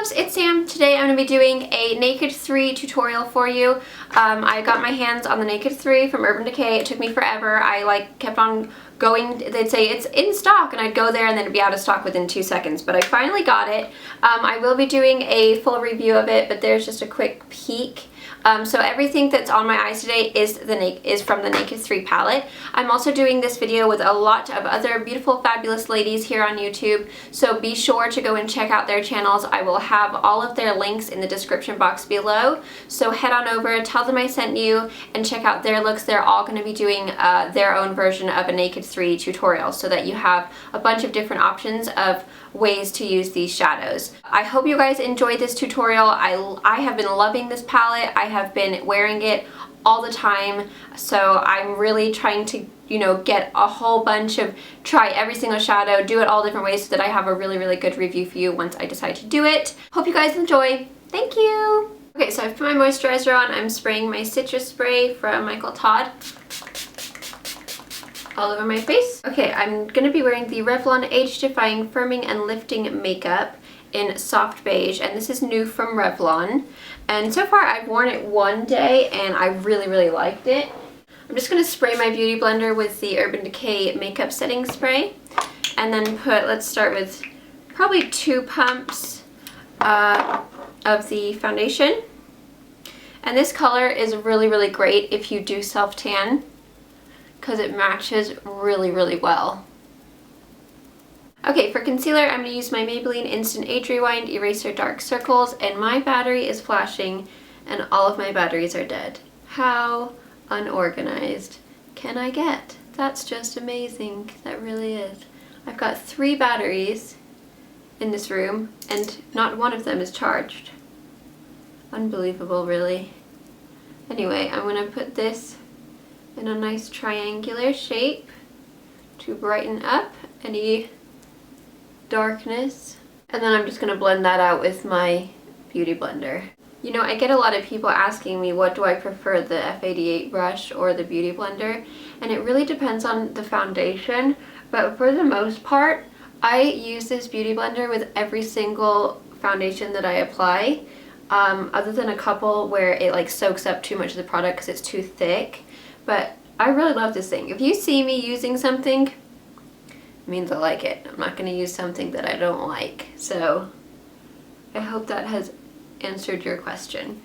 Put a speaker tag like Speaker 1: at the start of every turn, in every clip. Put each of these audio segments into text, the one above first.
Speaker 1: loves, it's Sam. Today I'm going to be doing a Naked 3 tutorial for you. I got my hands on the Naked 3 from Urban Decay. It took me forever. I kept on going. They'd say it's in stock and I'd go there and then it'd be out of stock within 2 seconds, but I finally got it. I will be doing a full review of it, but there's just a quick peek. So everything that's on my eyes today is from the Naked 3 palette. I'm also doing this video with a lot of other beautiful, fabulous ladies here on YouTube, so be sure to go and check out their channels. I will have all of their links in the description box below, so head on over, tell them I sent you, and check out their looks. They're all going to be doing their own version of a Naked 3 tutorial, so that you have a bunch of different options of ways to use these shadows. I hope you guys enjoyed this tutorial. I have been loving this palette. I have been wearing it all the time, so I'm really trying to, you know, get a whole bunch of, try every single shadow, do it all different ways so that I have a really good review for you once I decide to do it. Hope you guys enjoy. Thank you! Okay, so I've put my moisturizer on. I'm spraying my citrus spray from Michael Todd all over my face. Okay, I'm going to be wearing the Revlon Age-Defying Firming and Lifting Makeup in Soft Beige, and this is new from Revlon. And so far I've worn it one day and I really liked it. I'm just going to spray my beauty blender with the Urban Decay Makeup Setting Spray, and then let's start with probably 2 pumps of the foundation. And this color is really great if you do self-tan, because it matches really well. Okay, for concealer, I'm going to use my Maybelline Instant Age Rewind Eraser Dark Circles, and my battery is flashing and all of my batteries are dead. How unorganized can I get? That's just amazing. That really is. I've got 3 batteries in this room and not one of them is charged. Unbelievable, really. Anyway, I'm going to put this in a nice triangular shape to brighten up any darkness, and then I'm just going to blend that out with my beauty blender. You know, I get a lot of people asking me what do I prefer, the F88 brush or the beauty blender, and it really depends on the foundation, but for the most part I use this beauty blender with every single foundation that I apply, other than a couple where it soaks up too much of the product because it's too thick. But I really love this thing. If you see me using something, it means I like it. I'm not going to use something that I don't like. So I hope that has answered your question.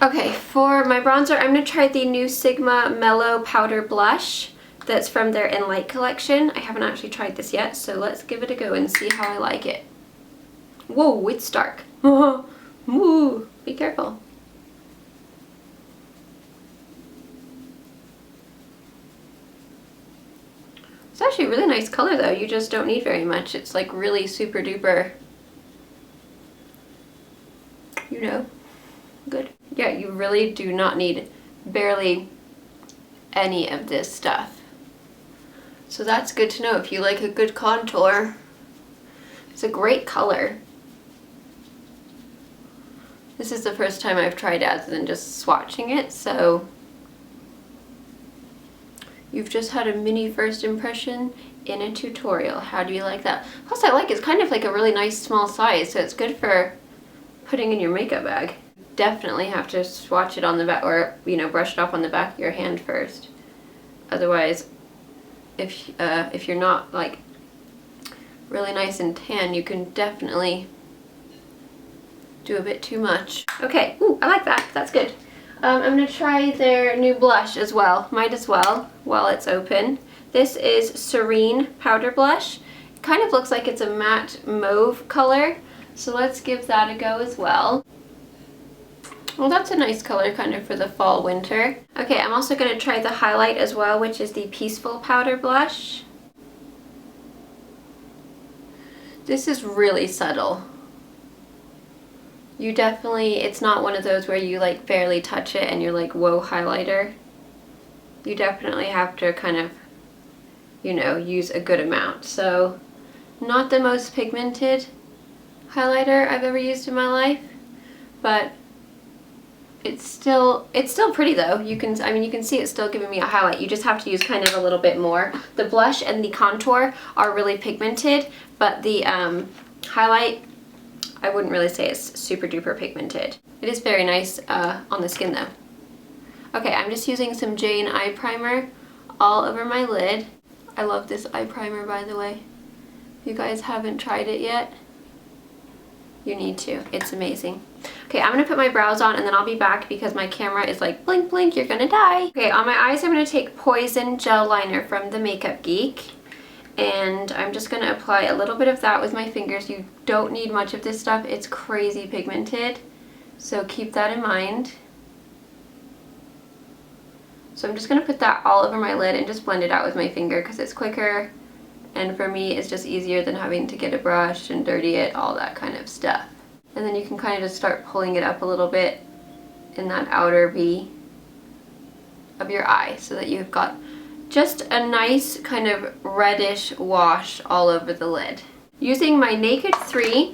Speaker 1: Okay, for my bronzer, I'm going to try the new Sigma Mellow Powder Blush that's from their In Light collection. I haven't actually tried this yet, so let's give it a go and see how I like it. Whoa, it's dark. Woo, be careful. It's actually a really nice color though, you just don't need very much. It's like really super duper, you know, good. Yeah, you really do not need barely any of this stuff. So that's good to know if you like a good contour. It's a great color. This is the first time I've tried it other than just swatching it, so you've just had a mini first impression in a tutorial. How do you like that? Plus I like it's kind of like a really nice small size, so it's good for putting in your makeup bag. Definitely have to swatch it on the back, or you know, brush it off on the back of your hand first. Otherwise, if you're not like really nice and tan, you can definitely do a bit too much. Okay, ooh, I like that. That's good. I'm going to try their new blush as well. Might as well while it's open. This is Serene Powder Blush. It kind of looks like it's a matte mauve color, so let's give that a go as well. Well, that's a nice color kind of for the fall winter. Okay, I'm also going to try the highlight as well, which is the Peaceful Powder Blush. This is really subtle. You definitely, it's not one of those where you like barely touch it and you're like, whoa, highlighter. You definitely have to kind of, you know, use a good amount. So not the most pigmented highlighter I've ever used in my life, but it's still pretty though. You can see it's still giving me a highlight. You just have to use kind of a little bit more. The blush and the contour are really pigmented, but the highlight, I wouldn't really say it's super duper pigmented. It is very nice on the skin though. Okay, I'm just using some Jane eye primer all over my lid. I love this eye primer, by the way. If you guys haven't tried it yet, you need to. It's amazing. Okay, I'm gonna put my brows on and then I'll be back because my camera is like, blink, blink, you're gonna die. Okay, on my eyes, I'm gonna take Poison Gel Liner from the Makeup Geek. And I'm just gonna apply a little bit of that with my fingers. You don't need much of this stuff. It's crazy pigmented. So keep that in mind. So I'm just gonna put that all over my lid and just blend it out with my finger because it's quicker. And for me, it's just easier than having to get a brush and dirty it, all that kind of stuff. And then you can kind of just start pulling it up a little bit in that outer V of your eye so that you've got just a nice kind of reddish wash all over the lid. Using my Naked 3,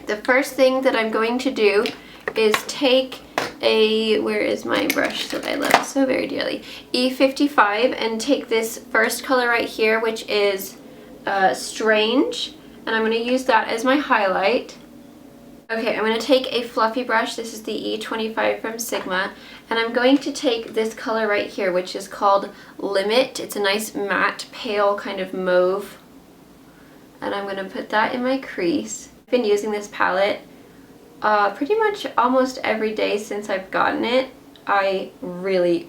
Speaker 1: the first thing that I'm going to do is take a, where is my brush that I love so very dearly, E55, and take this first color right here, which is Strange, and I'm going to use that as my highlight. Okay, I'm going to take a fluffy brush. This is the E25 from Sigma, and I'm going to take this color right here, which is called Limit. It's a nice matte, pale kind of mauve, and I'm going to put that in my crease. I've been using this palette pretty much almost every day since I've gotten it. I really,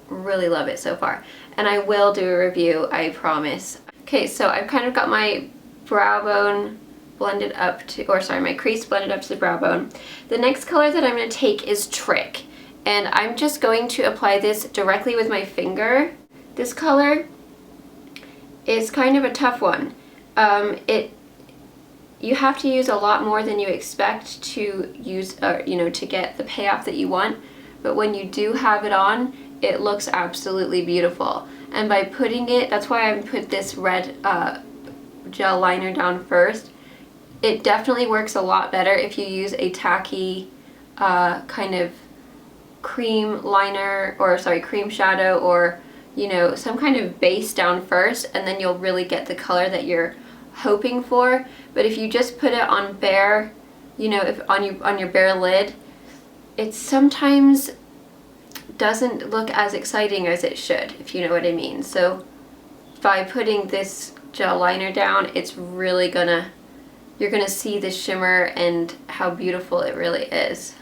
Speaker 1: really love it so far, and I will do a review, I promise. Okay, so I've kind of got my brow bone blended up to, or sorry, my crease blended up to the brow bone. The next color that I'm going to take is Trick, and I'm just going to apply this directly with my finger. This color is kind of a tough one. You have to use a lot more than you expect to use, you know, to get the payoff that you want, but when you do have it on, it looks absolutely beautiful. And by putting it, that's why I put this red gel liner down first. It definitely works a lot better if you use a tacky kind of cream liner, or sorry, cream shadow, or you know, some kind of base down first, and then you'll really get the color that you're hoping for. But if you just put it on bare, you know, if on your bare lid, it sometimes doesn't look as exciting as it should, if you know what I mean. So by putting this gel liner down, it's really gonna, you're gonna see the shimmer and how beautiful it really is.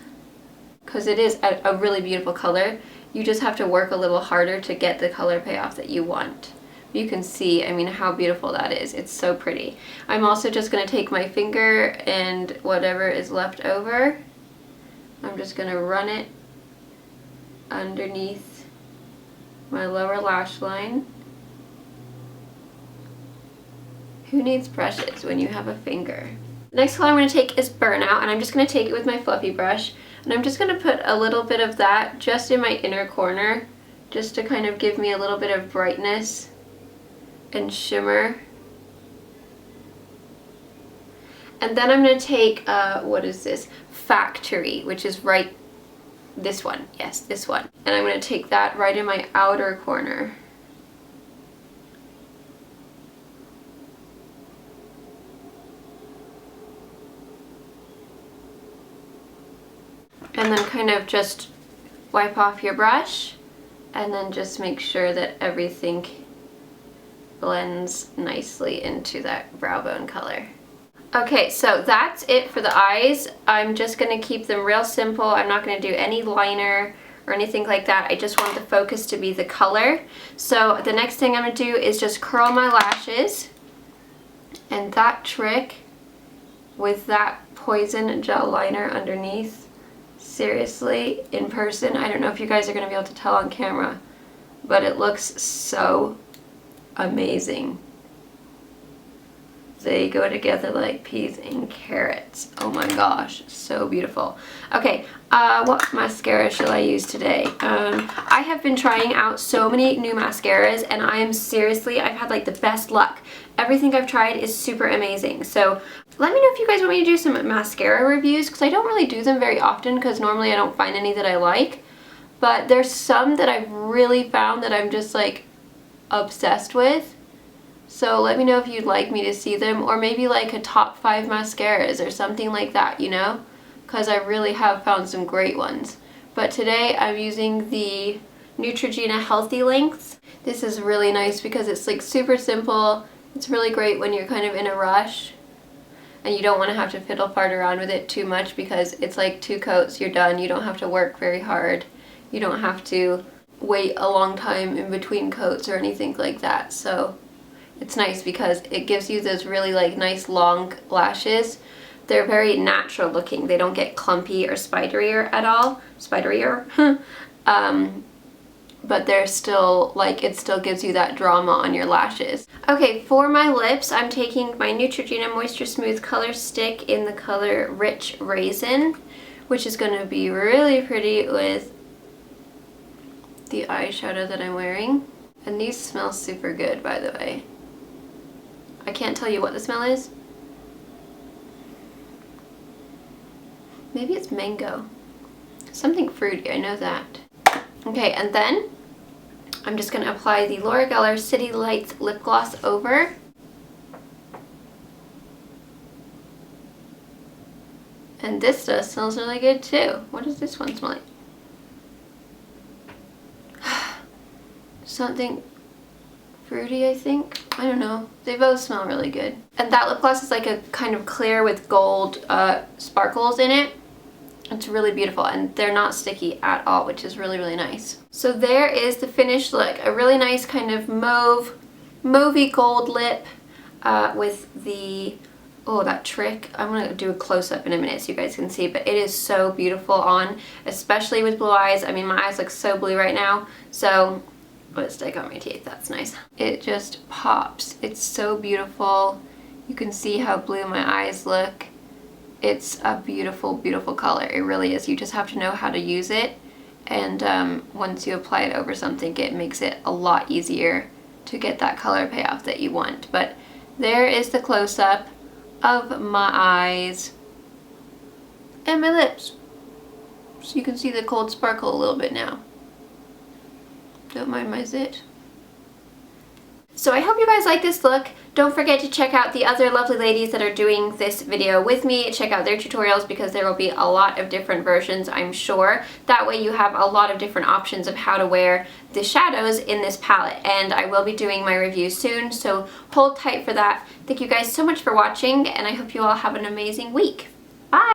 Speaker 1: Because it is a really beautiful color. You just have to work a little harder to get the color payoff that you want. You can see, I mean, how beautiful that is. It's so pretty. I'm also just gonna take my finger and whatever is left over, I'm just gonna run it underneath my lower lash line. Who needs brushes when you have a finger? The next color I'm going to take is Burnout, and I'm just going to take it with my fluffy brush, and I'm just going to put a little bit of that just in my inner corner, just to kind of give me a little bit of brightness and shimmer. And then I'm going to take, what is this? Factory, which is right, this one, yes, this one. And I'm going to take that right in my outer corner. And then kind of just wipe off your brush, and then just make sure that everything blends nicely into that brow bone color. Okay, so that's it for the eyes. I'm just going to keep them real simple. I'm not going to do any liner or anything like that. I just want the focus to be the color. So the next thing I'm going to do is just curl my lashes, and that trick with that Poison gel liner underneath, seriously, in person, I don't know if you guys are going to be able to tell on camera, but it looks so amazing. They go together like peas and carrots. Oh my gosh, so beautiful. Okay, what mascara shall I use today? I have been trying out so many new mascaras, and I am seriously, I've had like the best luck. Everything I've tried is super amazing. So let me know if you guys want me to do some mascara reviews, because I don't really do them very often, because normally I don't find any that I like. But there's some that I've really found that I'm just like obsessed with. So let me know if you'd like me to see them, or maybe like a top 5 mascaras or something like that, you know? Because I really have found some great ones. But today I'm using the Neutrogena Healthy Lengths. This is really nice because it's like super simple. It's really great when you're kind of in a rush and you don't want to have to fiddle fart around with it too much, because it's like 2 coats, you're done. You don't have to work very hard. You don't have to wait a long time in between coats or anything like that. So it's nice because it gives you those really like nice long lashes. They're very natural looking. They don't get clumpy or spiderier at all. Spiderier. But they're still, like, it still gives you that drama on your lashes. Okay, for my lips, I'm taking my Neutrogena Moisture Smooth Color Stick in the color Rich Raisin, which is going to be really pretty with the eyeshadow that I'm wearing. And these smell super good, by the way. I can't tell you what the smell is. Maybe it's mango. Something fruity, I know that. Okay, and then I'm just going to apply the Gellar City Lights lip gloss over. And this stuff smells really good too. What does this one smell like? Something fruity, I think. I don't know. They both smell really good. And that lip gloss is like a kind of clear with gold sparkles in it. It's really beautiful, and they're not sticky at all, which is really, really nice. So there is the finished look. A really nice kind of mauvey gold lip with the, oh, that trick. I'm going to do a close-up in a minute so you guys can see, but it is so beautiful on, especially with blue eyes. I mean, my eyes look so blue right now, so let's take out my teeth. That's nice. It just pops. It's so beautiful. You can see how blue my eyes look. It's a beautiful, beautiful color. It really is. You just have to know how to use it. And once you apply it over something, it makes it a lot easier to get that color payoff that you want. But there is the close-up of my eyes and my lips. So you can see the gold sparkle a little bit now. Don't mind my zit. So I hope you guys like this look. Don't forget to check out the other lovely ladies that are doing this video with me. Check out their tutorials because there will be a lot of different versions, I'm sure. That way you have a lot of different options of how to wear the shadows in this palette. And I will be doing my review soon, so hold tight for that. Thank you guys so much for watching, and I hope you all have an amazing week. Bye!